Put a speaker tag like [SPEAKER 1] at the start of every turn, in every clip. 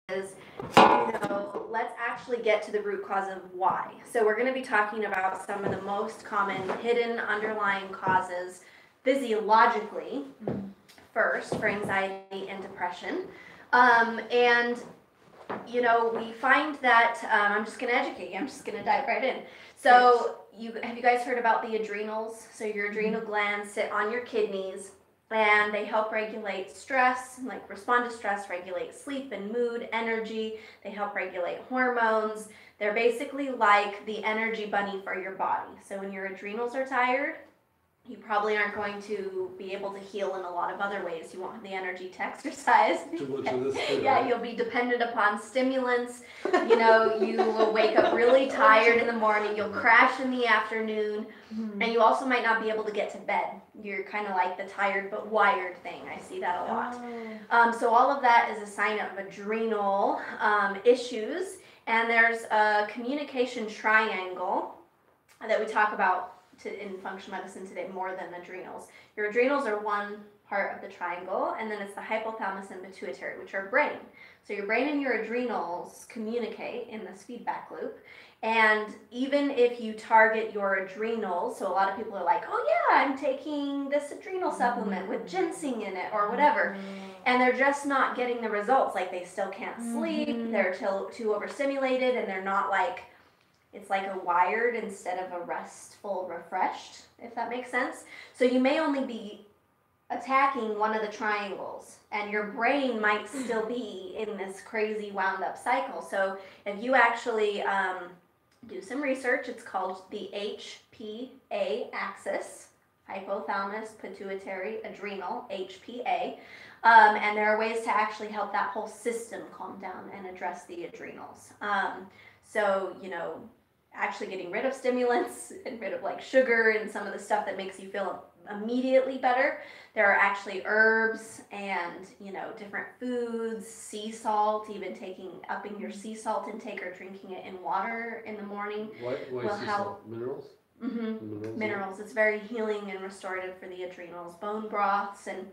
[SPEAKER 1] is, let's actually get to the root cause of why. So we're going to be talking about some of the most common hidden underlying causes physiologically first for anxiety and depression. And we find that, I'm just going to educate you, I'm just going to dive right in. So have you guys heard about the adrenals? So your adrenal glands sit on your kidneys, and they help regulate stress, like respond to stress, regulate sleep and mood, energy. They help regulate hormones. They're basically like the energy bunny for your body. So when your adrenals are tired, you probably aren't going to be able to heal in a lot of other ways. You won't have the energy to exercise.
[SPEAKER 2] Too much of this too,
[SPEAKER 1] Yeah,
[SPEAKER 2] right?
[SPEAKER 1] you'll be dependent upon stimulants. You will wake up really tired in the morning. You'll crash in the afternoon. And you also might not be able to get to bed. You're kind of like the tired but wired thing. I see that a lot. So all of that is a sign of adrenal issues. And there's a communication triangle that we talk about in functional medicine today more than adrenals. Your adrenals are one part of the triangle, and then it's the hypothalamus and pituitary, which are brain. So your brain and your adrenals communicate in this feedback loop. And even if you target your adrenals, so a lot of people are like, oh yeah, I'm taking this adrenal supplement with ginseng in it or whatever, and they're just not getting the results. Like they still can't sleep, they're too overstimulated, and they're not like, it's like a wired instead of a restful, refreshed, if that makes sense. So you may only be attacking one of the triangles, and your brain might still be in this crazy wound up cycle. So if you actually do some research, it's called the HPA axis, hypothalamus, pituitary, adrenal, HPA. And there are ways to actually help that whole system calm down and address the adrenals. Actually getting rid of stimulants and rid of like sugar and some of the stuff that makes you feel immediately better. There are actually herbs and different foods, sea salt, even upping your sea salt intake or drinking it in water in the morning.
[SPEAKER 2] Why
[SPEAKER 1] will
[SPEAKER 2] sea
[SPEAKER 1] help.
[SPEAKER 2] salt? Minerals?
[SPEAKER 1] Minerals. It's very healing and restorative for the adrenals. Bone broths, and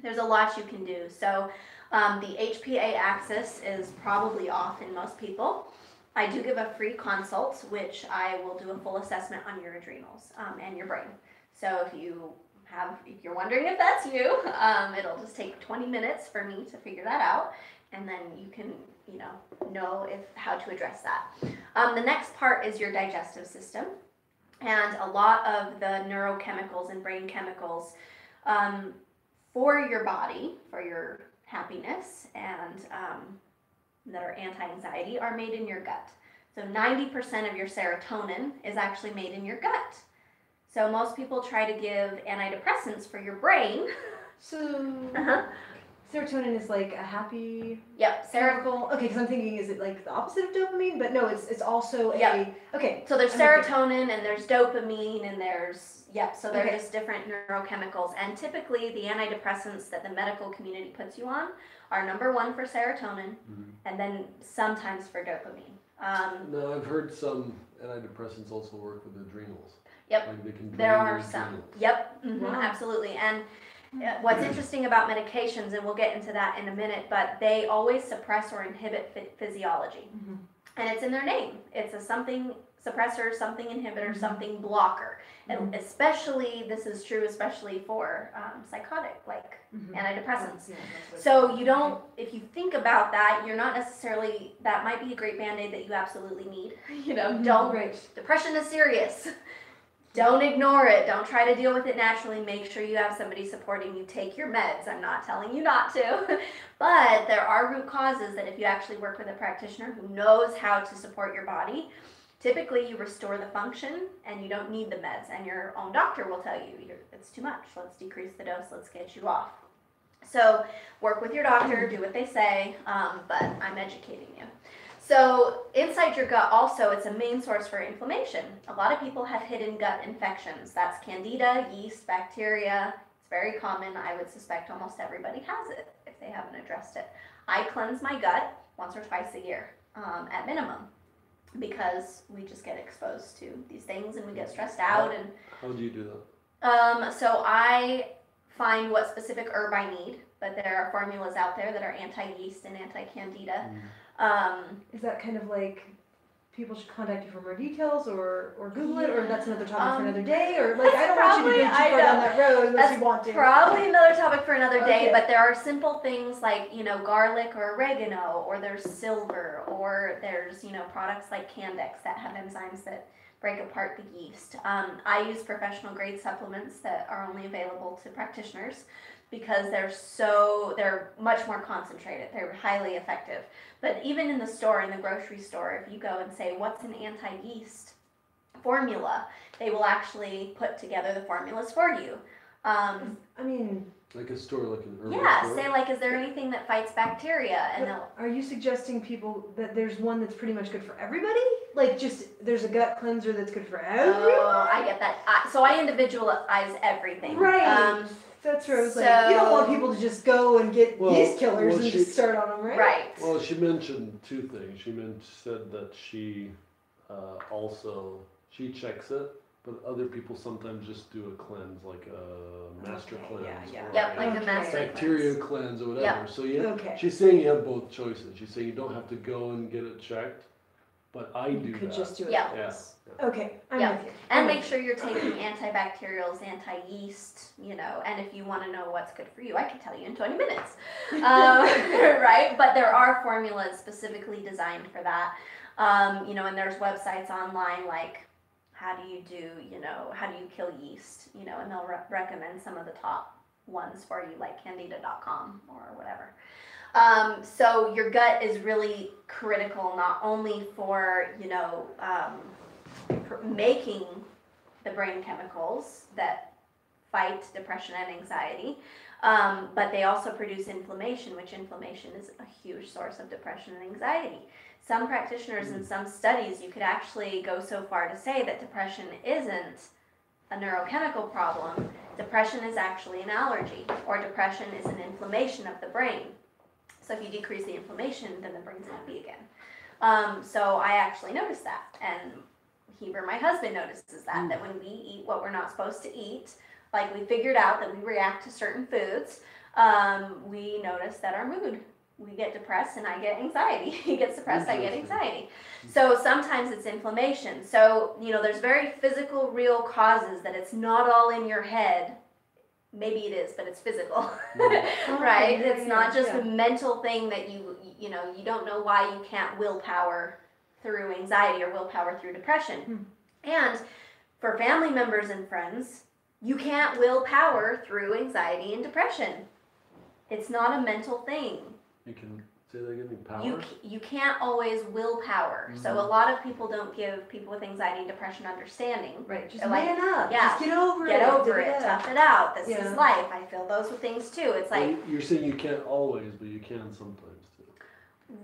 [SPEAKER 1] there's a lot you can do. So the HPA axis is probably off in most people. I do give a free consult, which I will do a full assessment on your adrenals and your brain. So if you're wondering if that's you, it'll just take 20 minutes for me to figure that out, and then you can know how to address that. The next part is your digestive system, and a lot of the neurochemicals and brain chemicals for your body, for your happiness, and that are anti-anxiety are made in your gut. So 90% of your serotonin is actually made in your gut. So most people try to give antidepressants for your brain.
[SPEAKER 3] So serotonin is like a happy
[SPEAKER 1] chemical.
[SPEAKER 3] Okay, because I'm thinking, is it like the opposite of dopamine? But no, it's also okay.
[SPEAKER 1] So there's serotonin and there's dopamine and there's so they're just different neurochemicals. And typically the antidepressants that the medical community puts you on are number one for serotonin, and then sometimes for dopamine.
[SPEAKER 2] No, I've heard some antidepressants also work with adrenals.
[SPEAKER 1] Yep,
[SPEAKER 2] like they can
[SPEAKER 1] there are
[SPEAKER 2] adrenals.
[SPEAKER 1] some. Yep, wow. Absolutely. And what's interesting about medications, and we'll get into that in a minute, but they always suppress or inhibit physiology. And it's in their name. It's a something suppressor, something inhibitor, something blocker. And this is true especially for psychotic, like antidepressants. So if you think about that, you're not necessarily, that might be a great Band-Aid that you absolutely need. Depression is serious. Don't ignore it. Don't try to deal with it naturally. Make sure you have somebody supporting you. Take your meds. I'm not telling you not to. But there are root causes that if you actually work with a practitioner who knows how to support your body, typically you restore the function and you don't need the meds. And your own doctor will tell you, it's too much. Let's decrease the dose. Let's get you off. So work with your doctor. Do what they say. But I'm educating you. So inside your gut also, it's a main source for inflammation. A lot of people have hidden gut infections. That's candida, yeast, bacteria. It's very common. I would suspect almost everybody has it if they haven't addressed it. I cleanse my gut once or twice a year at minimum, because we just get exposed to these things and we get stressed out. And
[SPEAKER 2] how do you do that?
[SPEAKER 1] So I find what specific herb I need. but there are formulas out there that are anti-yeast and anti-candida.
[SPEAKER 3] Is that kind of like people should contact you for more details, or Google it, or that's another topic for another day, or like I don't want you to go too far down that road unless you want to.
[SPEAKER 1] Probably another topic for another day, but there are simple things like, garlic or oregano, or there's silver, or there's, products like Candex that have enzymes that break apart the yeast. I use professional grade supplements that are only available to practitioners because they're much more concentrated. They're highly effective. But even in the store, in the grocery store, if you go and say, what's an anti-yeast formula, they will actually put together the formulas for you.
[SPEAKER 2] Like a store, like an herbal store?
[SPEAKER 1] Say is there anything that fights bacteria? And
[SPEAKER 3] are you suggesting people that there's one that's pretty much good for everybody? Like there's a gut cleanser that's good for everyone?
[SPEAKER 1] Oh, I get that. So I individualize everything.
[SPEAKER 3] Right. That's where I was you don't want people to just go and get yeast killers and just start on them, right?
[SPEAKER 1] Right.
[SPEAKER 2] Well, she mentioned two things. She said that she she checks it, but other people sometimes just do a cleanse, like a master cleanse.
[SPEAKER 1] Yeah. Like a master
[SPEAKER 2] bacteria cleanse or whatever.
[SPEAKER 1] Yep.
[SPEAKER 2] So she's saying you have both choices. She's saying you don't have to go and get it checked, but I do that.
[SPEAKER 3] You could just do it.
[SPEAKER 1] Yeah.
[SPEAKER 3] Okay, I'm with you.
[SPEAKER 1] And make sure you're taking antibacterials, anti-yeast, and if you want to know what's good for you, I can tell you in 20 minutes, right? But there are formulas specifically designed for that, and there's websites online like how do you kill yeast, and they'll recommend some of the top ones for you, like candida.com or whatever. So your gut is really critical, not only for, making the brain chemicals that fight depression and anxiety, but they also produce inflammation, which inflammation is a huge source of depression and anxiety. Some practitioners in some studies, you could actually go so far to say that depression isn't a neurochemical problem. Depression is actually an allergy, or depression is an inflammation of the brain. So if you decrease the inflammation, then the brain's happy again. So I actually noticed that, and Heber, my husband, notices that when we eat what we're not supposed to eat, like we figured out that we react to certain foods, we notice that our mood, we get depressed and I get anxiety. He gets depressed, I get anxiety. So sometimes it's inflammation. So, there's very physical, real causes that it's not all in your head. Maybe it is, but it's physical, right? It's not just a mental thing that you don't know why you can't willpower through anxiety or willpower through depression. And for family members and friends, you can't willpower through anxiety and depression. It's not a mental thing.
[SPEAKER 2] You can say that again, power?
[SPEAKER 1] You can't always willpower. So a lot of people don't give people with anxiety and depression understanding.
[SPEAKER 3] Right, just man up. Yeah. Just get over it.
[SPEAKER 1] Get over it. Tough it out. This is life. I feel those things too. It's like...
[SPEAKER 2] You're saying you can't always, but you can sometimes too.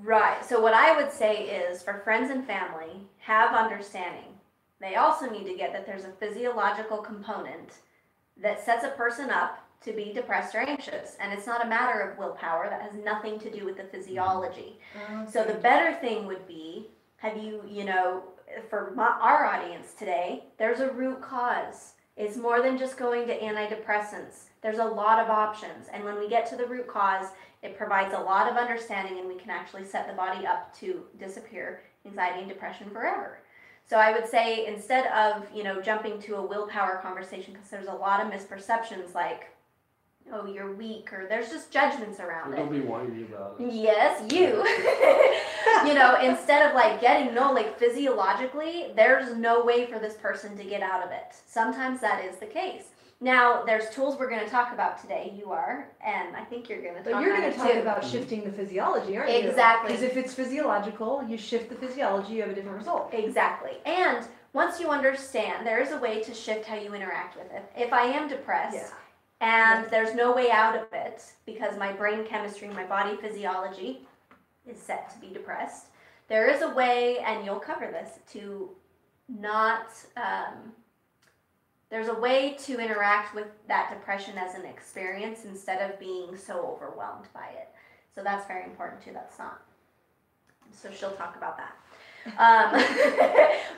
[SPEAKER 1] Right. So what I would say is, for friends and family, have understanding. They also need to get that there's a physiological component that sets a person up to be depressed or anxious. And it's not a matter of willpower. That has nothing to do with the physiology. Okay. So the better thing would be, for our audience today, there's a root cause. It's more than just going to antidepressants. There's a lot of options. And when we get to the root cause, it provides a lot of understanding, and we can actually set the body up to disappear anxiety and depression forever. So I would say, instead of, jumping to a willpower conversation, because there's a lot of misperceptions like, oh, you're weak, or there's just judgments around it.
[SPEAKER 2] Don't be whiny about it.
[SPEAKER 1] Yes, you. Instead of physiologically, there's no way for this person to get out of it. Sometimes that is the case. Now, there's tools we're going to talk about today. You are, and I think you're going to talk about it too.
[SPEAKER 3] But you're going to talk about shifting the physiology, aren't you?
[SPEAKER 1] Exactly.
[SPEAKER 3] Because if it's physiological, you shift the physiology, you have a different result.
[SPEAKER 1] Exactly. And once you understand, there is a way to shift how you interact with it. If I am depressed, and there's no way out of it because my brain chemistry, my body physiology is set to be depressed, there is a way, and you'll cover this, to not... there's a way to interact with that depression as an experience instead of being so overwhelmed by it. So that's very important too. That's not. So she'll talk about that.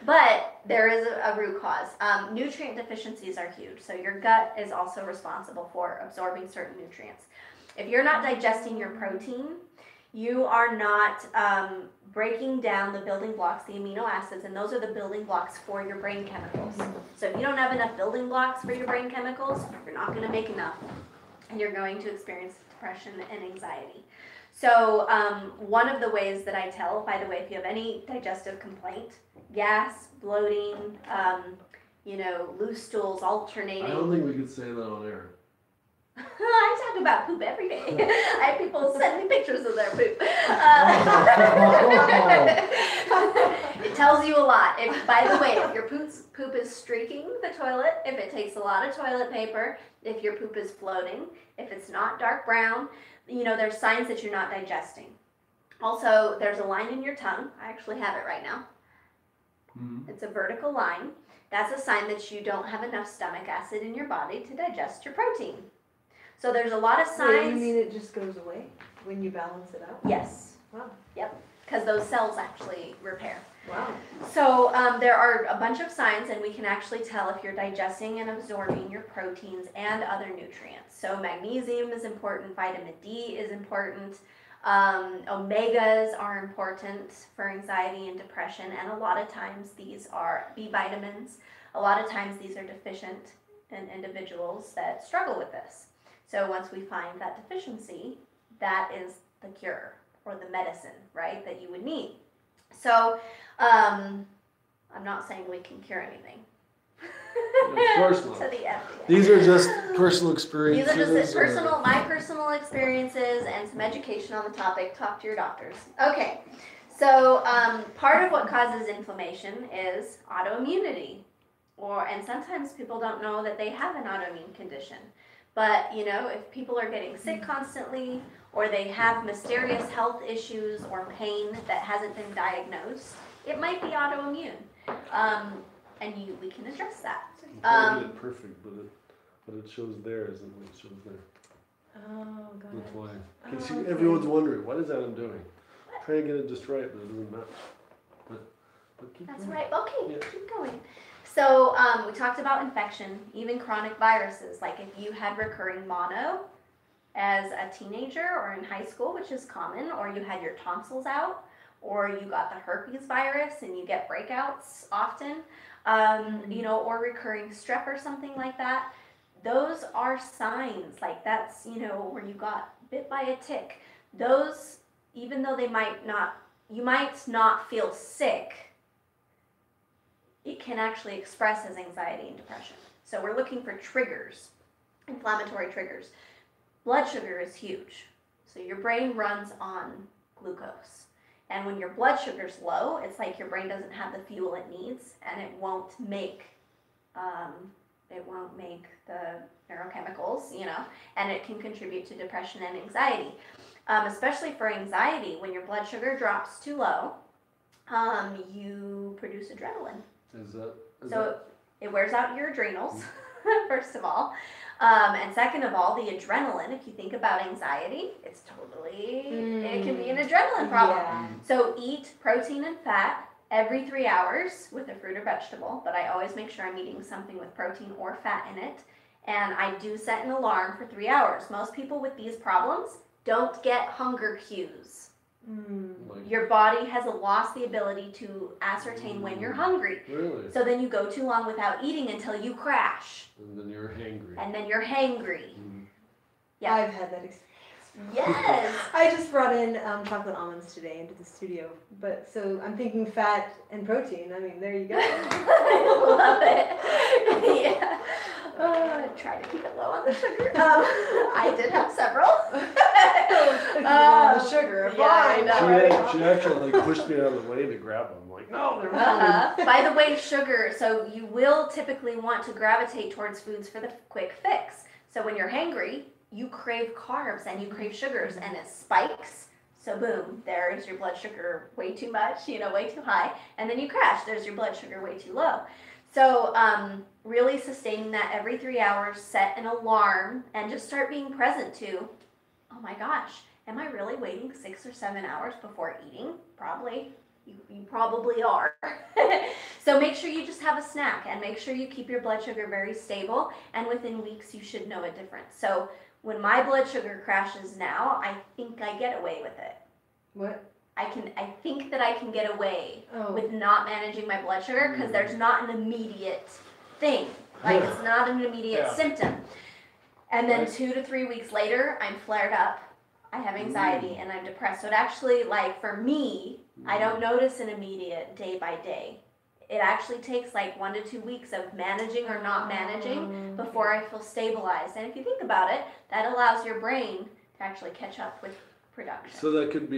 [SPEAKER 1] But there is a root cause. Nutrient deficiencies are huge. So your gut is also responsible for absorbing certain nutrients. If you're not digesting your protein, you are not breaking down the building blocks, the amino acids, and those are the building blocks for your brain chemicals. So if you don't have enough building blocks for your brain chemicals, you're not going to make enough, and you're going to experience depression and anxiety. So one of the ways that I tell, by the way, if you have any digestive complaint, gas, bloating, loose stools alternating.
[SPEAKER 2] I don't think we could say that on air.
[SPEAKER 1] I talk about poop every day. I have people send me pictures of their poop. It tells you a lot. By the way, if your poop is streaking the toilet, if it takes a lot of toilet paper, if your poop is floating, if it's not dark brown, there's signs that you're not digesting. Also, there's a line in your tongue. I actually have it right now. Mm-hmm. It's a vertical line. That's a sign that you don't have enough stomach acid in your body to digest your protein. So there's a lot of signs.
[SPEAKER 3] Wait, you mean it just goes away when you balance it out?
[SPEAKER 1] Yes.
[SPEAKER 3] Wow.
[SPEAKER 1] Yep. Because those cells actually repair.
[SPEAKER 3] Wow.
[SPEAKER 1] So there are a bunch of signs, and we can actually tell if you're digesting and absorbing your proteins and other nutrients. So magnesium is important, vitamin D is important, omegas are important for anxiety and depression, and a lot of times these are B vitamins. A lot of times these are deficient in individuals that struggle with this. So once we find that deficiency, that is the cure or the medicine, right, that you would need. So I'm not saying we can cure anything.
[SPEAKER 2] Of course not.
[SPEAKER 1] To the FDA.
[SPEAKER 2] These are just personal experiences.
[SPEAKER 1] These are just my personal experiences and some education on the topic. Talk to your doctors. Okay, so part of what causes inflammation is autoimmunity. And sometimes people don't know that they have an autoimmune condition. But, if people are getting sick constantly, or they have mysterious health issues or pain that hasn't been diagnosed, it might be autoimmune. And we can address that.
[SPEAKER 2] You can't get it perfect, but it shows there isn't what it shows there.
[SPEAKER 3] Oh, God.
[SPEAKER 2] That's why. Because everyone's wondering, what is Adam doing? Trying to get it just right, but it doesn't match. But keep
[SPEAKER 1] That's
[SPEAKER 2] going.
[SPEAKER 1] right. Okay,
[SPEAKER 2] Yeah.
[SPEAKER 1] keep going. So we talked about infection, even chronic viruses. Like if you had recurring mono as a teenager or in high school, which is common, or you had your tonsils out, or you got the herpes virus and you get breakouts often, or recurring strep or something like that. Those are signs, like that's, where you got bit by a tick. Those, even though you might not feel sick, it can actually express as anxiety and depression. So we're looking for triggers, inflammatory triggers. Blood sugar is huge. So your brain runs on glucose. And when your blood sugar's low, it's like your brain doesn't have the fuel it needs, and it won't make the neurochemicals, and it can contribute to depression and anxiety. Especially for anxiety, when your blood sugar drops too low, you produce adrenaline. It wears out your adrenals, first of all. And second of all, the adrenaline, if you think about anxiety, it can be an adrenaline problem.
[SPEAKER 3] Yeah.
[SPEAKER 1] So eat protein and fat every 3 hours with a fruit or vegetable, but I always make sure I'm eating something with protein or fat in it. And I do set an alarm for 3 hours. Most people with these problems don't get hunger cues. Your body has lost the ability to ascertain when you're hungry.
[SPEAKER 2] Really?
[SPEAKER 1] So then you go too long without eating until you crash.
[SPEAKER 2] And then you're
[SPEAKER 1] hangry. Yeah.
[SPEAKER 3] I've had that experience.
[SPEAKER 1] Yes.
[SPEAKER 3] I just brought in chocolate almonds today into the studio, but so I'm thinking fat and protein. I mean, there you go.
[SPEAKER 1] I love it. Yeah. Try to keep it low on the sugar. I did have several.
[SPEAKER 3] The sugar.
[SPEAKER 1] Yeah, I know.
[SPEAKER 2] She actually pushed me out of the way to grab them. I'm like, no, they're not.
[SPEAKER 1] By the way, sugar. So you will typically want to gravitate towards foods for the quick fix. So when you're hangry, you crave carbs and you crave sugars, and it spikes. So boom, there's your blood sugar way too much, way too high, and then you crash. There's your blood sugar way too low. So really sustaining that every 3 hours, set an alarm, and just start being present to, oh my gosh, am I really waiting 6 or 7 hours before eating? Probably. You probably are. So make sure you just have a snack, and make sure you keep your blood sugar very stable, and within weeks you should know a difference. So When my blood sugar crashes now, I think I get away with it.
[SPEAKER 3] What?
[SPEAKER 1] I think that I can get away
[SPEAKER 3] Oh.
[SPEAKER 1] with not managing my blood sugar because there's not an immediate thing. Like it's not an immediate symptom. And then 2 to 3 weeks later, I'm flared up. I have anxiety and I'm depressed. So it actually, like for me, I don't notice an immediate day by day. It actually takes like 1 to 2 weeks of managing or not managing before I feel stabilized. And if you think about it, that allows your brain to actually catch up with production.
[SPEAKER 2] So could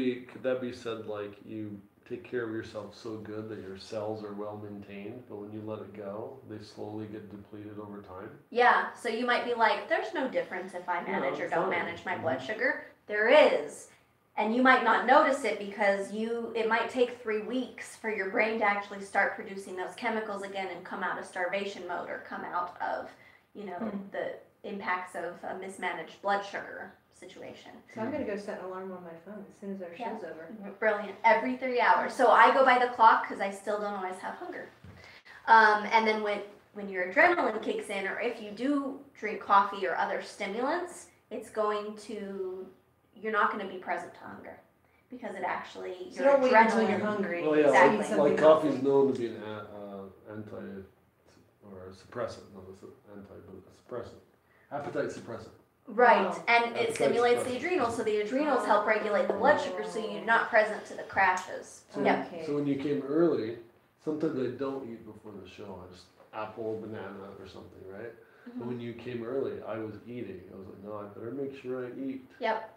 [SPEAKER 2] that be said like you take care of yourself so good that your cells are well maintained, but when you let it go, they slowly get depleted over time?
[SPEAKER 1] Yeah, so you might be like, there's no difference if I manage or don't manage my blood sugar. There is. And you might not notice it because it might take 3 weeks for your brain to actually start producing those chemicals again and come out of starvation mode or come out of, the impacts of a mismanaged blood sugar situation.
[SPEAKER 3] So I'm going to go set an alarm on my phone as soon as our show's over.
[SPEAKER 1] Brilliant. Every 3 hours. So I go by the clock because I still don't always have hunger. And then when your adrenaline kicks in, or if you do drink coffee or other stimulants, you're not going to be present to hunger because it actually,
[SPEAKER 3] so don't wait until you're hungry.
[SPEAKER 2] Well, yeah,
[SPEAKER 1] Exactly.
[SPEAKER 2] like coffee is known to be an anti or a suppressant, not anti, but a suppressant, appetite suppressant.
[SPEAKER 1] Right,
[SPEAKER 3] Oh.
[SPEAKER 1] and it
[SPEAKER 2] Appetite
[SPEAKER 1] stimulates
[SPEAKER 2] suppressant.
[SPEAKER 1] the adrenals, so the adrenals help regulate the blood sugar, so you're not present to the crashes.
[SPEAKER 2] So,
[SPEAKER 1] Yep.
[SPEAKER 3] Okay.
[SPEAKER 2] so when you came early, sometimes I don't eat before the show. I just apple, banana, or something, right? But when you came early, I was eating. I was like, no, I better make sure I eat.
[SPEAKER 1] Yep.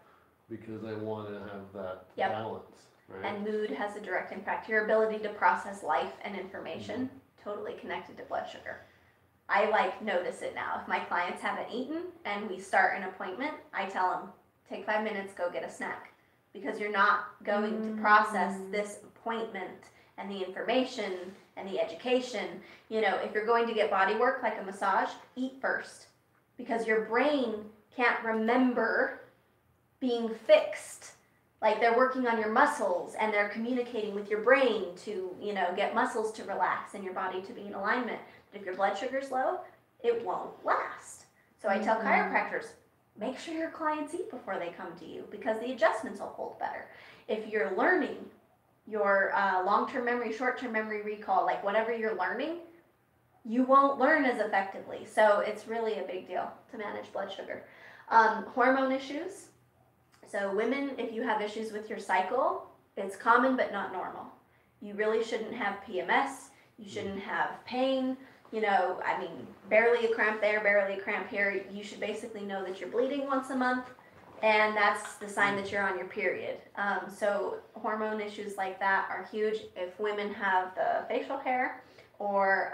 [SPEAKER 2] Because I want to have that
[SPEAKER 1] Yep.
[SPEAKER 2] balance, right?
[SPEAKER 1] And mood has a direct impact. Your ability to process life and information, totally connected to blood sugar. I notice it now. If my clients haven't eaten and we start an appointment, I tell them, take 5 minutes, go get a snack. Because you're not going to process this appointment and the information and the education. If you're going to get body work like a massage, eat first. Because your brain can't remember being fixed. Like they're working on your muscles and they're communicating with your brain to, get muscles to relax and your body to be in alignment. But if your blood sugar's low, it won't last. So I tell chiropractors, make sure your clients eat before they come to you because the adjustments will hold better. If you're learning your long-term memory, short-term memory recall, like whatever you're learning, you won't learn as effectively. So it's really a big deal to manage blood sugar. Hormone issues. So women, if you have issues with your cycle, it's common but not normal. You really shouldn't have PMS. You shouldn't have pain. Barely a cramp there, barely a cramp here. You should basically know that you're bleeding once a month, and that's the sign that you're on your period. So hormone issues like that are huge. If women have the facial hair or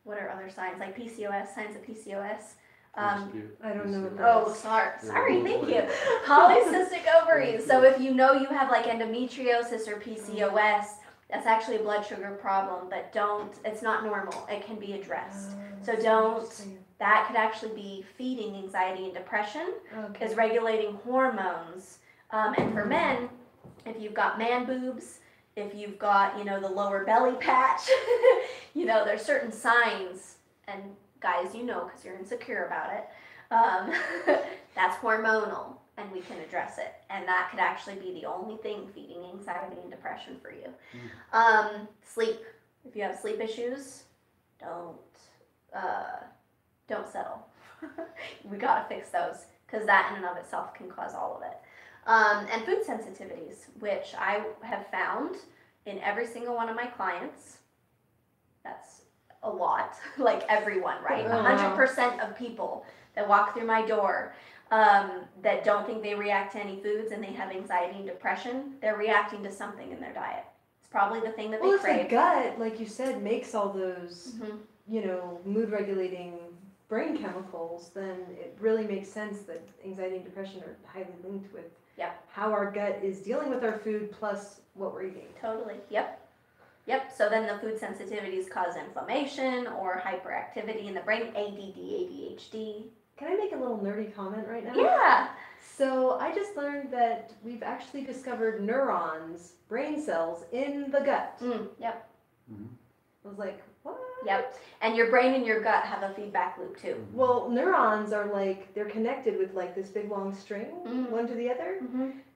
[SPEAKER 1] what are other signs, like PCOS, signs of PCOS?
[SPEAKER 3] I don't know what that
[SPEAKER 1] Oh,
[SPEAKER 3] is.
[SPEAKER 1] sorry, thank you. Polycystic ovaries. So if you have like endometriosis or PCOS, that's actually a blood sugar problem, but it's not normal. It can be addressed. So that could actually be feeding anxiety and depression, is regulating hormones. And for men, if you've got man boobs, if you've got, the lower belly patch, there's certain signs, and guys, because you're insecure about it, that's hormonal, and we can address it. And that could actually be the only thing feeding anxiety and depression for you. Sleep. If you have sleep issues, don't settle. We gotta fix those, because that in and of itself can cause all of it. And food sensitivities, which I have found in every single one of my clients. That's a lot, like everyone, right? 100% of people that walk through my door that don't think they react to any foods and they have anxiety and depression, they're reacting to something in their diet. It's probably the thing that they
[SPEAKER 3] Well, if
[SPEAKER 1] crave.
[SPEAKER 3] the gut, like you said, makes all those, mood regulating brain chemicals, then it really makes sense that anxiety and depression are highly linked with how our gut is dealing with our food plus what we're eating.
[SPEAKER 1] Totally. Yep. So then the food sensitivities cause inflammation or hyperactivity in the brain, ADD, ADHD.
[SPEAKER 3] Can I make a little nerdy comment right now?
[SPEAKER 1] Yeah.
[SPEAKER 3] So I just learned that we've actually discovered neurons, brain cells, in the gut.
[SPEAKER 1] Yep.
[SPEAKER 3] I was like, What?
[SPEAKER 1] Yep. And your brain and your gut have a feedback loop too.
[SPEAKER 3] Well, neurons are like, they're connected with like this big long string, one to the other.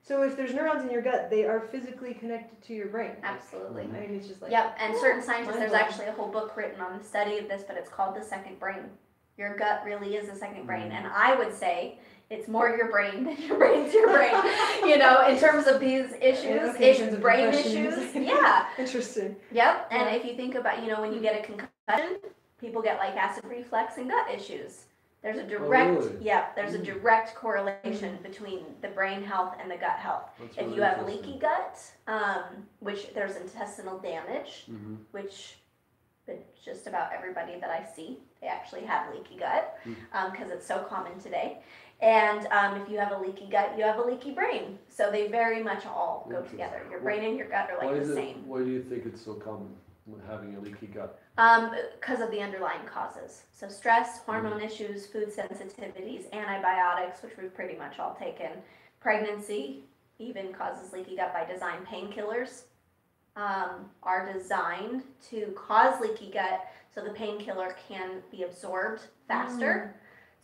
[SPEAKER 3] So if there's neurons in your gut, they are physically connected to your brain.
[SPEAKER 1] Absolutely.
[SPEAKER 3] I mean, it's just like.
[SPEAKER 1] Yep. And certain scientists, there's
[SPEAKER 3] mind-blowing.
[SPEAKER 1] actually a whole book written on the study of this, but it's called The Second Brain. Your gut really is a second brain. And I would say it's more your brain than your brain's your brain. You know, in terms of these issues,
[SPEAKER 3] Okay, in terms of
[SPEAKER 1] brain
[SPEAKER 3] depression.
[SPEAKER 1] issues. Yeah.
[SPEAKER 3] Interesting.
[SPEAKER 1] Yep. And
[SPEAKER 3] Yeah.
[SPEAKER 1] if you think about, you know, when you get a concussion, people get like acid reflux and gut issues. There's a direct,
[SPEAKER 2] really?
[SPEAKER 1] there's a direct correlation between the brain health and the gut health.
[SPEAKER 2] That's
[SPEAKER 1] If
[SPEAKER 2] really
[SPEAKER 1] you have
[SPEAKER 2] interesting.
[SPEAKER 1] leaky gut, which there's intestinal damage, which just about everybody that I see, they actually have leaky gut, because it's so common today. And if you have a leaky gut, you have a leaky brain. So they very much all go together. Your brain and your gut are like the same.
[SPEAKER 2] Why do you think it's so common with having a leaky gut?
[SPEAKER 1] Because of the underlying causes. So stress, hormone issues, food sensitivities, antibiotics, which we've pretty much all taken. Pregnancy even causes leaky gut by design. Painkillers are designed to cause leaky gut so the painkiller can be absorbed faster.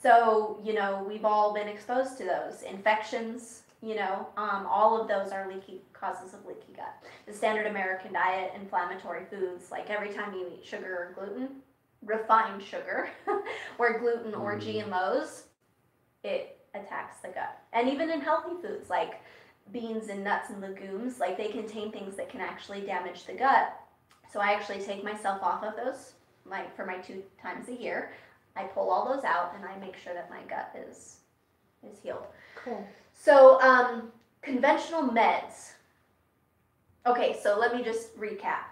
[SPEAKER 1] So, you know, we've all been exposed to those. Infections, you know, all of those are causes of leaky gut. The standard American diet, inflammatory foods, like every time you eat sugar or gluten, refined sugar, or gluten or GMOs, it attacks the gut. And even in healthy foods like beans and nuts and legumes, like they contain things that can actually damage the gut. So I actually take myself off of those, like for my 2 times a year. I pull all those out and I make sure that my gut is healed.
[SPEAKER 3] Cool.
[SPEAKER 1] So conventional meds. Okay, so let me just recap.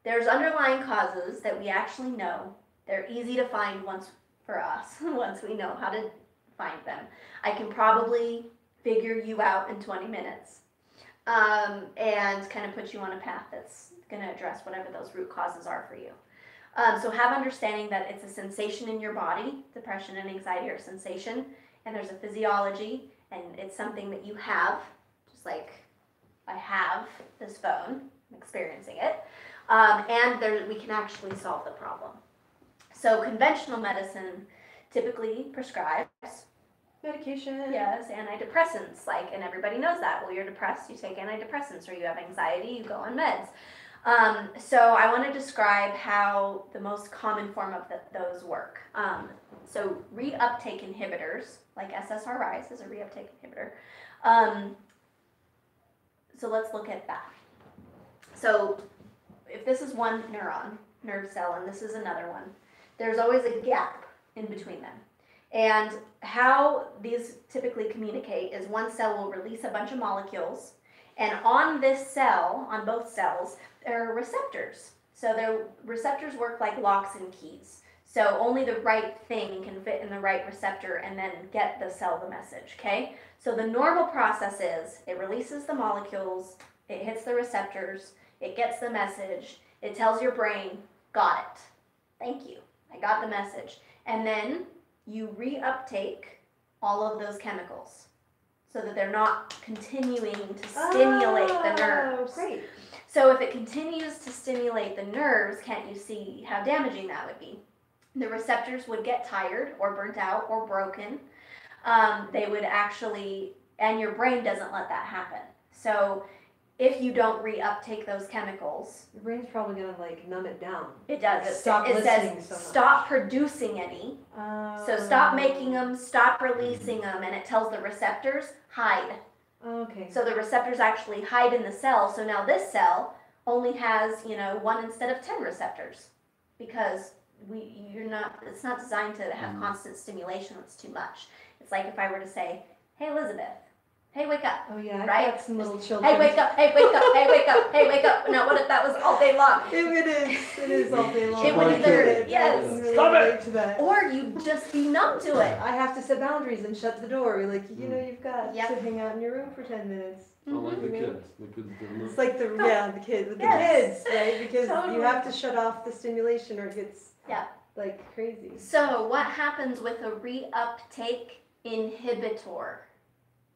[SPEAKER 1] There's underlying causes that we actually know. They're easy to find once we know how to find them. I can probably figure you out in 20 minutes and kind of put you on a path that's going to address whatever those root causes are for you. So have understanding that it's a sensation in your body. Depression and anxiety are a sensation, and there's a physiology, and it's something that you have, just like I have this phone, I'm experiencing it, and we can actually solve the problem. So conventional medicine typically prescribes
[SPEAKER 3] Medication.
[SPEAKER 1] yes, antidepressants, and everybody knows that. Well, you're depressed, you take antidepressants, or you have anxiety, you go on meds. So I want to describe how the most common form of those work. So reuptake inhibitors, like SSRIs is a reuptake inhibitor. So let's look at that. So if this is one nerve cell, and this is another one, there's always a gap in between them. And how these typically communicate is one cell will release a bunch of molecules, and on this cell, on both cells, there are receptors. So their receptors work like locks and keys. So only the right thing can fit in the right receptor and then get the cell the message, okay? So the normal process is it releases the molecules, it hits the receptors, it gets the message, it tells your brain, got it. Thank you, I got the message. And then you reuptake all of those chemicals so that they're not continuing to stimulate the nerves.
[SPEAKER 3] Great.
[SPEAKER 1] So if it continues to stimulate the nerves, can't you see how damaging that would be? The receptors would get tired or burnt out or broken. They would actually, and your brain doesn't let that happen. So if you don't reuptake those chemicals,
[SPEAKER 3] Your brain's probably gonna numb it down.
[SPEAKER 1] it does.
[SPEAKER 3] Stop
[SPEAKER 1] It
[SPEAKER 3] listening
[SPEAKER 1] says
[SPEAKER 3] so much.
[SPEAKER 1] stop producing any. So stop making them, stop releasing them, and it tells the receptors, hide.
[SPEAKER 3] Okay.
[SPEAKER 1] So the receptors actually hide in the cell. So now this cell only has, 1 instead of 10 receptors, because it's not designed to have constant stimulation. That's too much. It's like if I were to say, hey Elizabeth, hey wake up.
[SPEAKER 3] Oh yeah, I've
[SPEAKER 1] right?
[SPEAKER 3] got some little children.
[SPEAKER 1] Hey wake up, hey wake up, hey wake up, hey wake up. Now what if that was all day long?
[SPEAKER 3] It is all day long.
[SPEAKER 1] It would either, yes.
[SPEAKER 3] I can really
[SPEAKER 2] Stop it!
[SPEAKER 3] relate to that.
[SPEAKER 1] Or you just be numb to it.
[SPEAKER 3] I have to set boundaries and shut the door. You've got
[SPEAKER 1] Yep.
[SPEAKER 3] to hang out in your room for 10 minutes.
[SPEAKER 2] Not like the
[SPEAKER 3] Mhm.
[SPEAKER 2] kids. The kids do
[SPEAKER 3] It's like the kids with
[SPEAKER 1] Yes.
[SPEAKER 3] the kids, right? Because
[SPEAKER 1] Totally.
[SPEAKER 3] you have to shut off the stimulation or it gets
[SPEAKER 1] Yeah.
[SPEAKER 3] crazy.
[SPEAKER 1] So what happens with a reuptake inhibitor?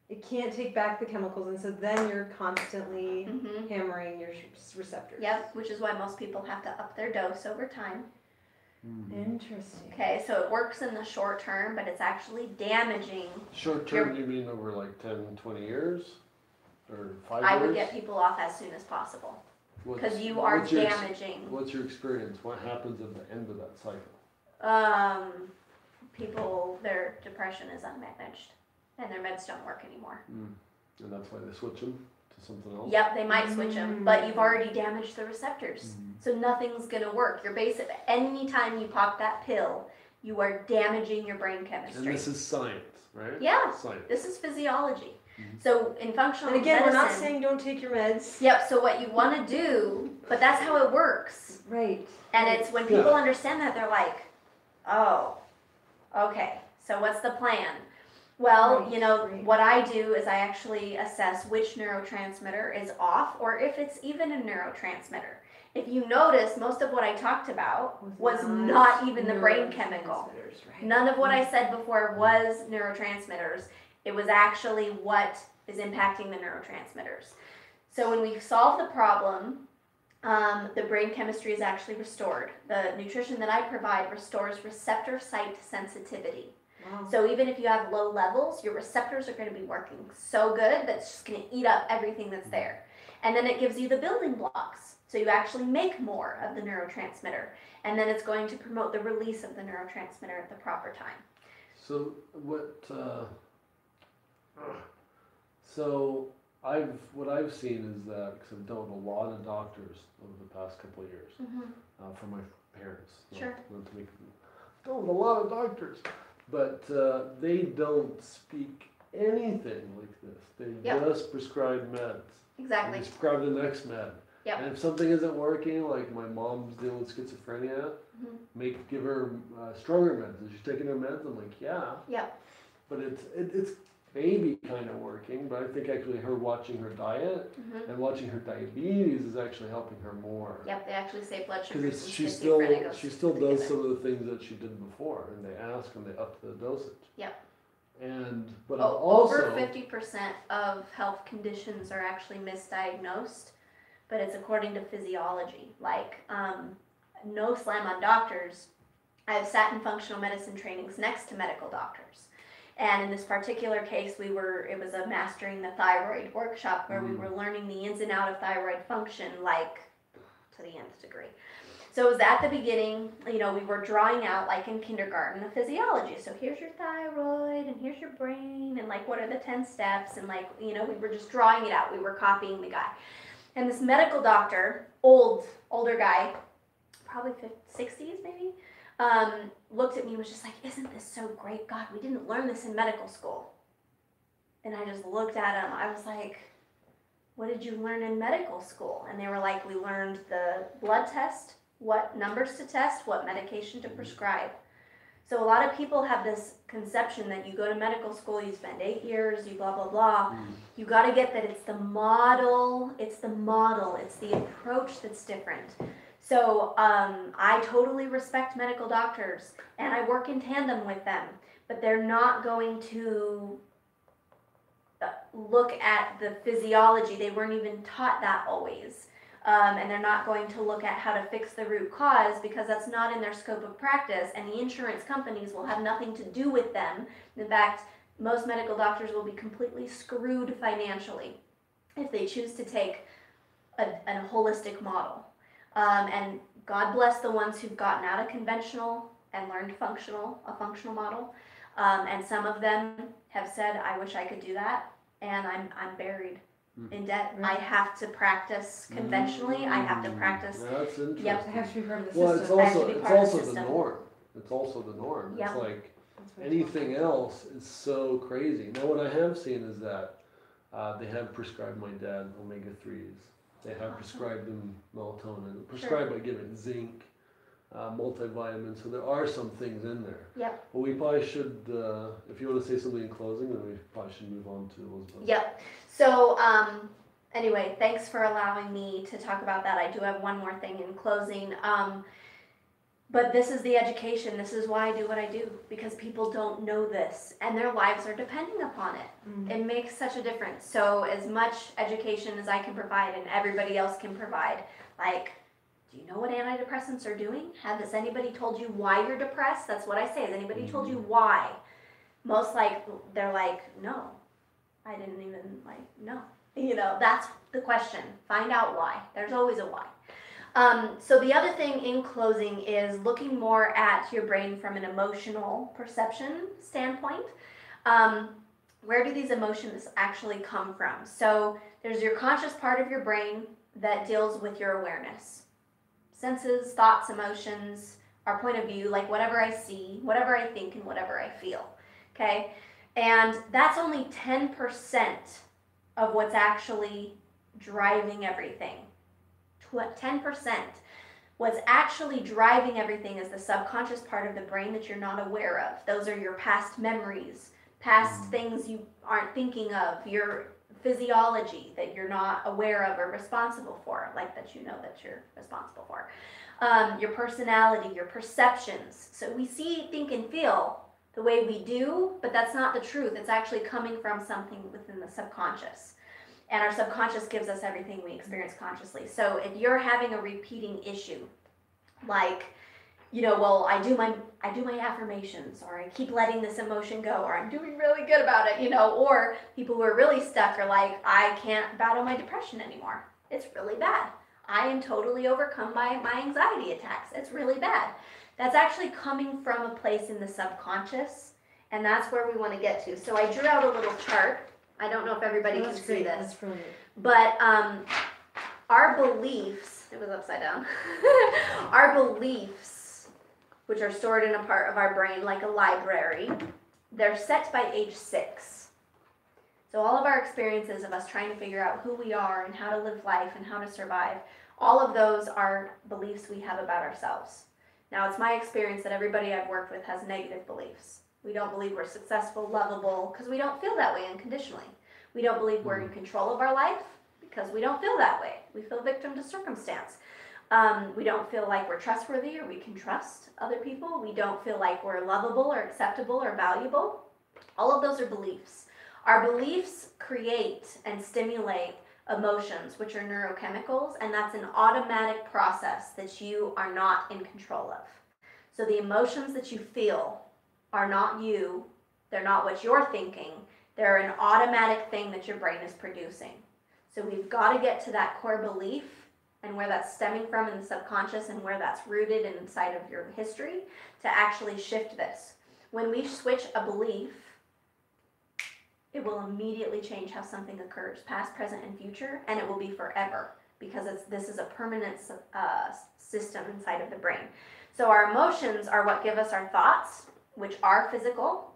[SPEAKER 3] It can't take back the chemicals, and so then you're constantly
[SPEAKER 1] Mm-hmm.
[SPEAKER 3] hammering your receptors.
[SPEAKER 1] Yep, which is why most people have to up their dose over time.
[SPEAKER 3] Interesting.
[SPEAKER 1] Okay, so it works in the short term, but it's actually damaging.
[SPEAKER 2] Short term, you mean over like 10, 20 years? Or 5
[SPEAKER 1] I
[SPEAKER 2] years?
[SPEAKER 1] would get people off as soon as possible.
[SPEAKER 2] What's-
[SPEAKER 1] Because you are
[SPEAKER 2] what's your
[SPEAKER 1] damaging.
[SPEAKER 2] What's your experience? What happens at the end of that cycle?
[SPEAKER 1] People, their depression is unmanaged and their meds don't work anymore.
[SPEAKER 2] And that's why they switch them to something else?
[SPEAKER 1] Yep, they might switch them, but you've already damaged the receptors. So nothing's gonna work. Your basic, anytime you pop that pill, you are damaging your brain
[SPEAKER 2] And
[SPEAKER 1] chemistry.
[SPEAKER 2] this is science, right?
[SPEAKER 1] Yeah.
[SPEAKER 2] Science.
[SPEAKER 1] This is physiology. So in functional
[SPEAKER 3] And again,
[SPEAKER 1] medicine,
[SPEAKER 3] we're not saying don't take your meds.
[SPEAKER 1] Yep, so what you wanna do, but that's how it works.
[SPEAKER 3] Right.
[SPEAKER 1] And it's when people understand that, they're like, oh, okay, so what's the plan? Well,
[SPEAKER 3] Right.
[SPEAKER 1] what I do is I actually assess which neurotransmitter is off or if it's even a neurotransmitter. If you notice, most of what I talked about was not even the brain chemical.
[SPEAKER 3] Right.
[SPEAKER 1] None of what I said before was neurotransmitters. It was actually what is impacting the neurotransmitters. So when we solve the problem, the brain chemistry is actually restored. The nutrition that I provide restores receptor site sensitivity.
[SPEAKER 3] Wow.
[SPEAKER 1] So even if you have low levels, your receptors are going to be working so good that it's just going to eat up everything that's there. And then it gives you the building blocks. So you actually make more of the neurotransmitter. And then it's going to promote the release of the neurotransmitter at the proper time.
[SPEAKER 2] So what I've seen is that, because I've dealt with a lot of doctors over the past couple of years, from my parents.
[SPEAKER 1] Sure.
[SPEAKER 2] Not to make dealt with a lot of doctors, but they don't speak anything like this. They just prescribe meds.
[SPEAKER 1] Exactly.
[SPEAKER 2] And they prescribe the next med.
[SPEAKER 1] Yep.
[SPEAKER 2] And if something isn't working, like my mom's dealing with schizophrenia, give her stronger meds. Is she taking her meds? I'm like, yeah.
[SPEAKER 1] Yep.
[SPEAKER 2] But it's maybe kind of working, but I think actually her watching her diet and watching her diabetes is actually helping her more.
[SPEAKER 1] Yep, they actually say blood sugar.
[SPEAKER 2] Because she still does some of the things that she did before, and they ask and they up the dosage.
[SPEAKER 1] Yep.
[SPEAKER 2] And but
[SPEAKER 1] over 50% of health conditions are actually misdiagnosed, but it's according to physiology. Like, no slam on doctors. I've sat in functional medicine trainings next to medical doctors. And in this particular case, it was a mastering the thyroid workshop where we were learning the ins and outs of thyroid function, like to the nth degree. So it was at the beginning, we were drawing out, like in kindergarten, the physiology. So here's your thyroid, and here's your brain, and like, what are the 10 steps? And like, we were just drawing it out. We were copying the guy. And this medical doctor, older guy, probably 60s maybe, looked at me and was just like, isn't this so great? God, we didn't learn this in medical school. And I just looked at him. I was like, what did you learn in medical school? And they were like, we learned the blood test, what numbers to test, what medication to prescribe. So a lot of people have this conception that you go to medical school, you spend 8 years, you blah, blah, blah. You got to get that it's the model, it's the approach that's different. So I totally respect medical doctors, and I work in tandem with them, but they're not going to look at the physiology. They weren't even taught that always. And they're not going to look at how to fix the root cause because that's not in their scope of practice, and the insurance companies will have nothing to do with them. In fact, most medical doctors will be completely screwed financially if they choose to take a holistic model. And God bless the ones who've gotten out of conventional and learned a functional model. And some of them have said, I wish I could do that, and I'm buried in debt.
[SPEAKER 3] Right.
[SPEAKER 1] I have to practice conventionally. I have to practice.
[SPEAKER 2] That's interesting.
[SPEAKER 1] Yep.
[SPEAKER 3] It has to be part of the
[SPEAKER 2] Well,
[SPEAKER 3] system.
[SPEAKER 2] it's
[SPEAKER 1] part of
[SPEAKER 2] also
[SPEAKER 1] the
[SPEAKER 2] the
[SPEAKER 1] system.
[SPEAKER 2] norm. It's also the norm.
[SPEAKER 1] Yep.
[SPEAKER 2] It's like
[SPEAKER 3] That's what
[SPEAKER 2] anything else is so crazy. Now, what I have seen is that they have prescribed my dad omega-3s. They have prescribed him melatonin. Prescribed by giving zinc, multivitamins. So there are some things in there.
[SPEAKER 1] Yep.
[SPEAKER 2] But we probably should, if you want to say something in closing, then we probably should move on to Elizabeth.
[SPEAKER 1] Yep. So anyway, thanks for allowing me to talk about that. I do have one more thing in closing. But this is the education. This is why I do what I do, because people don't know this and their lives are depending upon it. It makes such a difference. So as much education as I can provide and everybody else can provide, like, Do you know what antidepressants are doing? Has anybody told you why you're depressed? That's what I say. Has anybody told you why? They're like, no, I didn't even no. That's the question. Find out why. There's always a why. So the other thing in closing is looking more at your brain from an emotional perception standpoint. Where do these emotions actually come from? So there's your conscious part of your brain that deals with your awareness. Senses, thoughts, emotions, our point of view, like whatever I see, whatever I think, and whatever I feel. Okay? And that's only 10% of what's actually driving everything. 10%. What's actually driving everything is the subconscious part of the brain that you're not aware of. Those are your past memories, past things you aren't thinking of, your physiology that you're not aware of or responsible for, like that that you're responsible for. Your personality, your perceptions. So we see, think, and feel the way we do, but that's not the truth. It's actually coming from something within the subconscious. And our subconscious gives us everything we experience consciously. So if you're having a repeating issue, like, well, I do my affirmations, or I keep letting this emotion go, or I'm doing really good about it, or people who are really stuck are like, I can't battle my depression anymore. It's really bad. I am totally overcome by my anxiety attacks. It's really bad. That's actually coming from a place in the subconscious, and that's where we want to get to. So I drew out a little chart. I don't know if everybody can see this.
[SPEAKER 3] That's brilliant.
[SPEAKER 1] But our beliefs, it was upside down, our beliefs, which are stored in a part of our brain like a library, they're set by age 6. So all of our experiences of us trying to figure out who we are and how to live life and how to survive, all of those are beliefs we have about ourselves. Now, it's my experience that everybody I've worked with has negative beliefs. We don't believe we're successful, lovable, because we don't feel that way unconditionally. We don't believe we're in control of our life because we don't feel that way. We feel victim to circumstance. We don't feel like we're trustworthy or we can trust other people. We don't feel like we're lovable or acceptable or valuable. All of those are beliefs. Our beliefs create and stimulate emotions, which are neurochemicals, and that's an automatic process that you are not in control of. So the emotions that you feel are not you, they're not what you're thinking, they're an automatic thing that your brain is producing. So we've got to get to that core belief and where that's stemming from in the subconscious and where that's rooted inside of your history to actually shift this. When we switch a belief, it will immediately change how something occurs, past, present, and future, and it will be forever because this is a permanent system inside of the brain. So our emotions are what give us our thoughts, which are physical.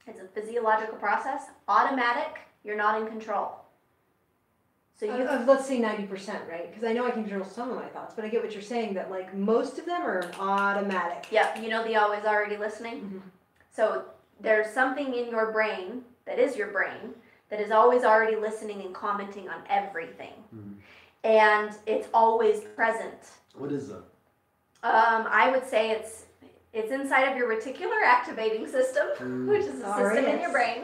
[SPEAKER 1] It's a physiological process. Automatic, you're not in control. So
[SPEAKER 3] let's say 90%, right? Because I know I can control some of my thoughts, but I get what you're saying, that like most of them are automatic.
[SPEAKER 1] Yep, the always already listening. Mm-hmm. So there's something in your brain that is your brain that is always already listening and commenting on everything. Mm-hmm. And it's always present.
[SPEAKER 2] What is that?
[SPEAKER 1] I would say it's inside of your reticular activating system, which is a system in your brain.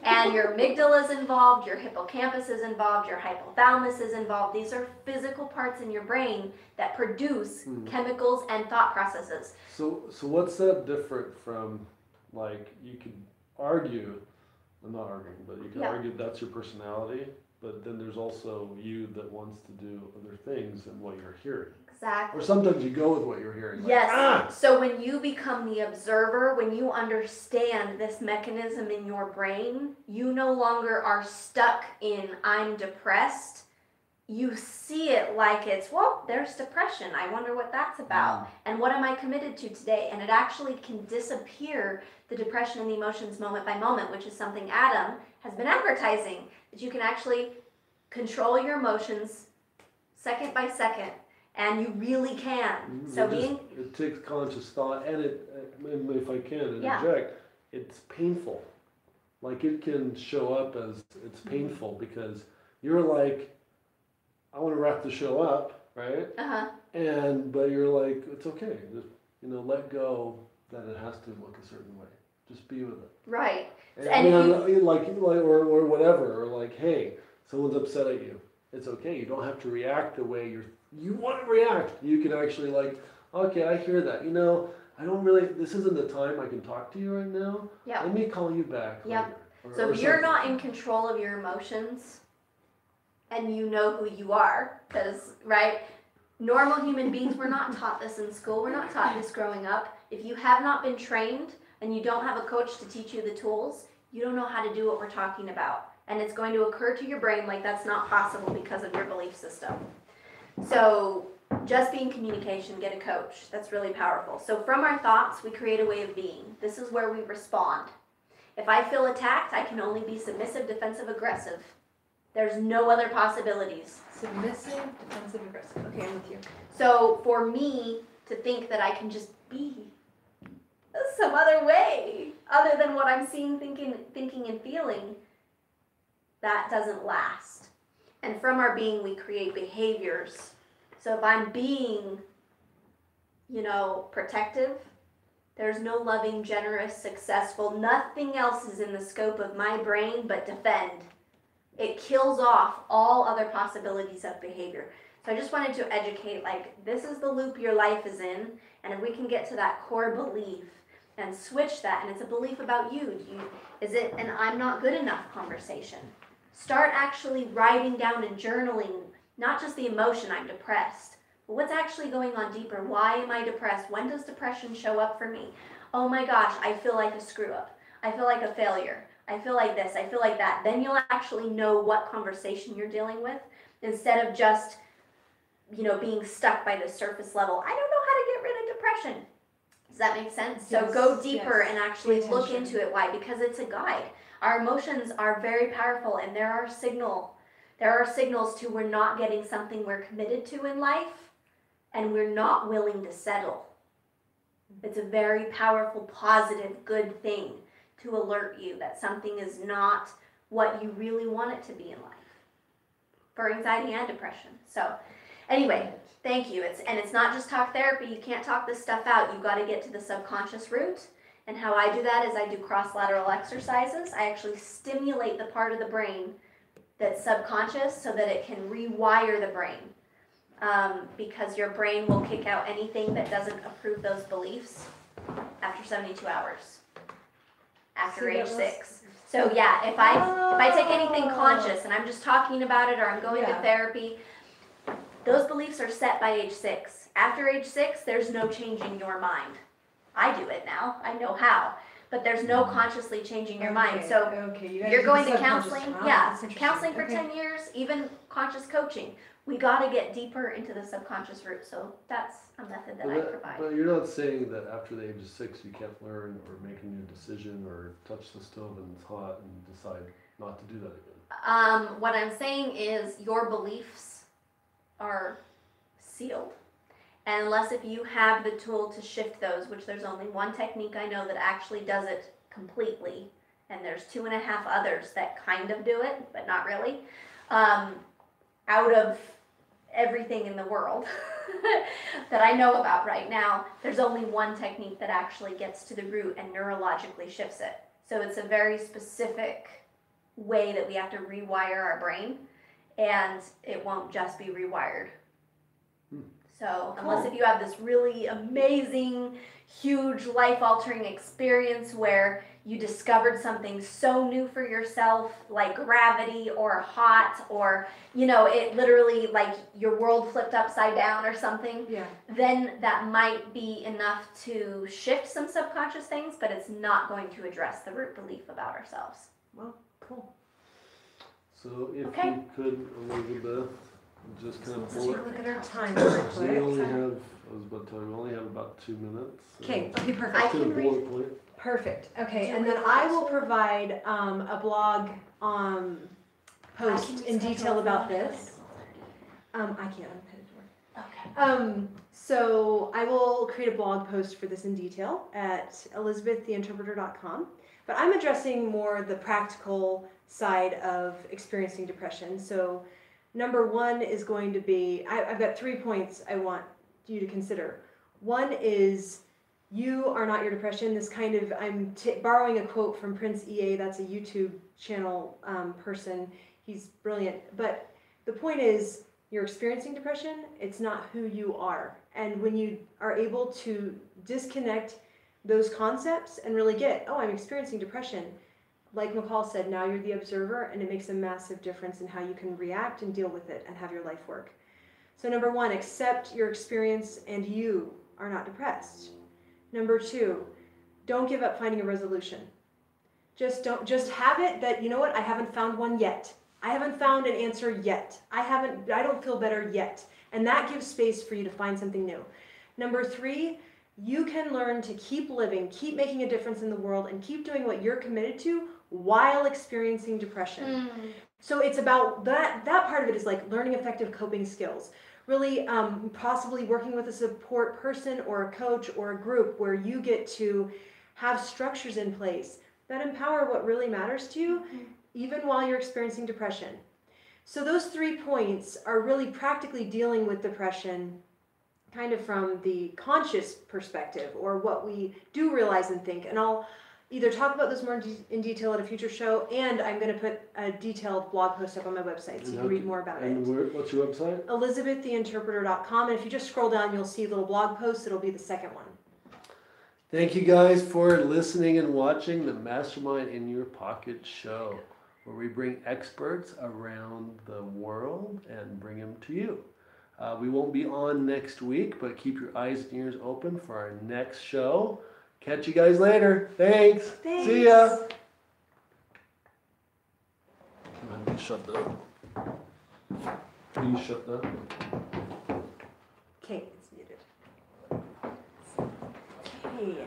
[SPEAKER 1] And your amygdala is involved, your hippocampus is involved, your hypothalamus is involved. These are physical parts in your brain that produce chemicals and thought processes.
[SPEAKER 2] So what's that different from, like, you could argue, I'm not arguing, but you could argue that's your personality, but then there's also you that wants to do other things than what you're hearing.
[SPEAKER 1] Exactly.
[SPEAKER 2] Or sometimes you go with what you're hearing. Like,
[SPEAKER 1] yes. So when you become the observer, when you understand this mechanism in your brain, you no longer are stuck in I'm depressed. You see it like it's, well, there's depression. I wonder what that's about. And what am I committed to today? And it actually can disappear the depression and the emotions moment by moment, which is something Adam has been advertising, that you can actually control your emotions second by second. And you really can. So
[SPEAKER 2] it takes conscious thought, and if I can interject, it's painful. Like, it can show up as it's painful because you're like, I want to wrap the show up, right? But you're like, it's okay. Just let go that it has to look a certain way. Just be with it.
[SPEAKER 1] Right.
[SPEAKER 2] And or whatever, or like, hey, someone's upset at you. it's okay. You don't have to react the way you want to react. You can actually like, okay, I hear that. I don't really, this isn't the time I can talk to you right now.
[SPEAKER 1] Yeah.
[SPEAKER 2] Let me call you back later.
[SPEAKER 1] So if you're not in control of your emotions and you know who you are, because, right, normal human beings, we're not taught this in school. We're not taught this growing up. If you have not been trained and you don't have a coach to teach you the tools, you don't know how to do what we're talking about. And it's going to occur to your brain like that's not possible because of your belief system. So just be in communication, get a coach. That's really powerful. So from our thoughts, we create a way of being. This is where we respond. If I feel attacked, I can only be submissive, defensive, aggressive. There's no other possibilities.
[SPEAKER 3] Submissive, defensive, aggressive. Okay, I'm with you.
[SPEAKER 1] So for me to think that I can just be some other way other than what I'm seeing, thinking and feeling, that doesn't last. And from our being, we create behaviors. So if I'm being, protective, there's no loving, generous, successful, nothing else is in the scope of my brain but defend. It kills off all other possibilities of behavior. So I just wanted to educate, this is the loop your life is in, and if we can get to that core belief and switch that, and it's a belief about you. Is it an I'm not good enough conversation? Start actually writing down and journaling, not just the emotion, I'm depressed, but what's actually going on deeper. Why am I depressed? When does depression show up for me? Oh my gosh, I feel like a screw up. I feel like a failure. I feel like this, I feel like that. Then you'll actually know what conversation you're dealing with instead of just, being stuck by the surface level. I don't know how to get rid of depression. Does that make sense?
[SPEAKER 3] Yes,
[SPEAKER 1] So go deeper
[SPEAKER 3] yes.
[SPEAKER 1] and actually
[SPEAKER 3] Pay
[SPEAKER 1] look
[SPEAKER 3] attention.
[SPEAKER 1] into it. Why? Because it's a guide. Our emotions are very powerful, and there are signals to we're not getting something we're committed to in life, and we're not willing to settle. It's a very powerful, positive, good thing to alert you that something is not what you really want it to be in life for anxiety and depression. So anyway, thank you. It's not just talk therapy. You can't talk this stuff out. You've got to get to the subconscious root. And how I do that is I do cross-lateral exercises. I actually stimulate the part of the brain that's subconscious so that it can rewire the brain. Because your brain will kick out anything that doesn't approve those beliefs after 72 hours. After age 6. So yeah, if I take anything conscious and I'm just talking about it or I'm going to therapy, those beliefs are set by age 6. After age 6, there's no changing your mind. I do it now. I know how. But there's no consciously changing your mind. So you're going to counseling. Yeah, counseling for 10 years, even conscious coaching. We got to get deeper into the subconscious root. So that's a method that I provide.
[SPEAKER 2] But you're not saying that after the age of 6 you can't learn or make a new decision or touch the stove and it's hot and decide not to do that again.
[SPEAKER 1] What I'm saying is your beliefs are sealed. And unless if you have the tool to shift those, which there's only one technique I know that actually does it completely, and there's 2.5 others that kind of do it, but not really, out of everything in the world that I know about right now, there's only one technique that actually gets to the root and neurologically shifts it. So it's a very specific way that we have to rewire our brain, and it won't just be rewired. So unless if you have this really amazing, huge, life-altering experience where you discovered something so new for yourself, like gravity or hot, or, it literally, like your world flipped upside down or something, then that might be enough to shift some subconscious things, but it's not going to address the root belief about ourselves.
[SPEAKER 3] Well, cool.
[SPEAKER 2] So if you could, Elizabeth, just kind of
[SPEAKER 3] Let's take a look at our time
[SPEAKER 2] So
[SPEAKER 3] real
[SPEAKER 2] we only
[SPEAKER 3] quick.
[SPEAKER 2] have, we only have about 2 minutes.
[SPEAKER 3] Okay, perfect.
[SPEAKER 1] I
[SPEAKER 2] To the
[SPEAKER 1] can read.
[SPEAKER 2] bullet point.
[SPEAKER 3] Perfect. Okay,
[SPEAKER 1] Do
[SPEAKER 3] and
[SPEAKER 1] we
[SPEAKER 3] then
[SPEAKER 1] want
[SPEAKER 3] I
[SPEAKER 1] to-
[SPEAKER 3] will provide a blog post in detail about this. I can't. I'm headed to work.
[SPEAKER 1] Okay.
[SPEAKER 3] So I will create a blog post for this in detail at elizabeththeinterpreter.com. But I'm addressing more the practical side of experiencing depression. So number 1 is going to be, I've got 3 points I want you to consider. One is you are not your depression. This kind of, I'm borrowing a quote from Prince EA, that's a YouTube channel person. He's brilliant. But The point is, you're experiencing depression, it's not who you are. And when you are able to disconnect those concepts and really get, oh, I'm experiencing depression, like McCall said, now you're the observer, and it makes a massive difference in how you can react and deal with it and have your life work. So number one, accept your experience and you are not depressed. Number two, don't give up finding a resolution. Just have it that, you know what, I haven't found one yet. I haven't found an answer yet. I don't feel better yet. And that gives space for you to find something new. Number three, you can learn to keep living, keep making a difference in the world, and keep doing what you're committed to while experiencing depression. So it's about that part of it is like learning effective coping skills. Really possibly working with a support person or a coach or a group where you get to have structures in place that empower what really matters to you, even while you're experiencing depression. So those 3 points are really practically dealing with depression kind of from the conscious perspective, or what we do realize and think. And I'll either talk about this more in detail at a future show, and I'm going to put a detailed blog post up on my website so you can read more about it.
[SPEAKER 2] And what's your website?
[SPEAKER 3] ElizabethTheInterpreter.com, and if you just scroll down, you'll see a little blog post. It'll be the second one.
[SPEAKER 2] Thank you guys for listening and watching the Mastermind in Your Pocket show, where we bring experts around the world and bring them to you. We won't be on next week, but keep your eyes and ears open for our next show. Catch you guys later. Thanks. See ya. Let me shut that. Please shut that.
[SPEAKER 3] Okay, it's muted. Okay.